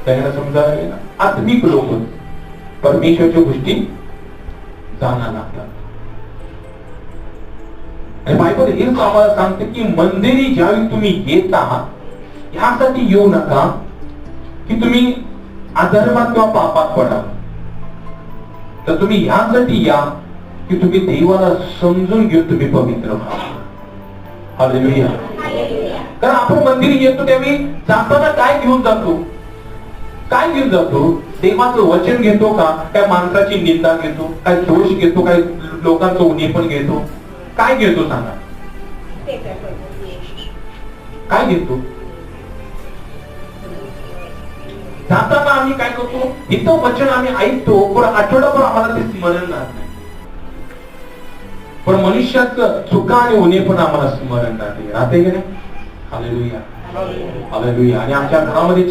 त्यांना समजायला लागेल आत्मिक लोक परमेश्वरच्या गोष्टी जाणार लागतात. आणि बायबल हेच आम्हाला सांगते की मंदिरी ज्यावेळी तुम्ही येता ह्यासाठी येऊ नका की तुम्ही अधर्मात किंवा पापात पडा, तर तुम्ही ह्यासाठी या की तुम्ही देवाला समजून घेऊन तुम्ही पवित्र व्हा. हालेलुया. कारण आपण मंदिरी येतो त्यावेळी जाताना काय घेऊन जातो? काय घेऊन जातो? देवाचं वचन घेतो का? काय माणसाची निंदा घेतो? काय दोष घेतो? काय लोकांचं उणे पण घेतो? काय घेतो सांगा? काय घेतो? जाताना आम्ही काय करतो? इथं वचन आम्ही ऐकतो पण आठवडाभर आम्हाला ते स्मरण राहत नाही. पण मनुष्याचं चुका आणि उणे पण आम्हाला स्मरण राहते की नाही? हालेलुया. हालेलुया. आणि आमच्या घरामध्ये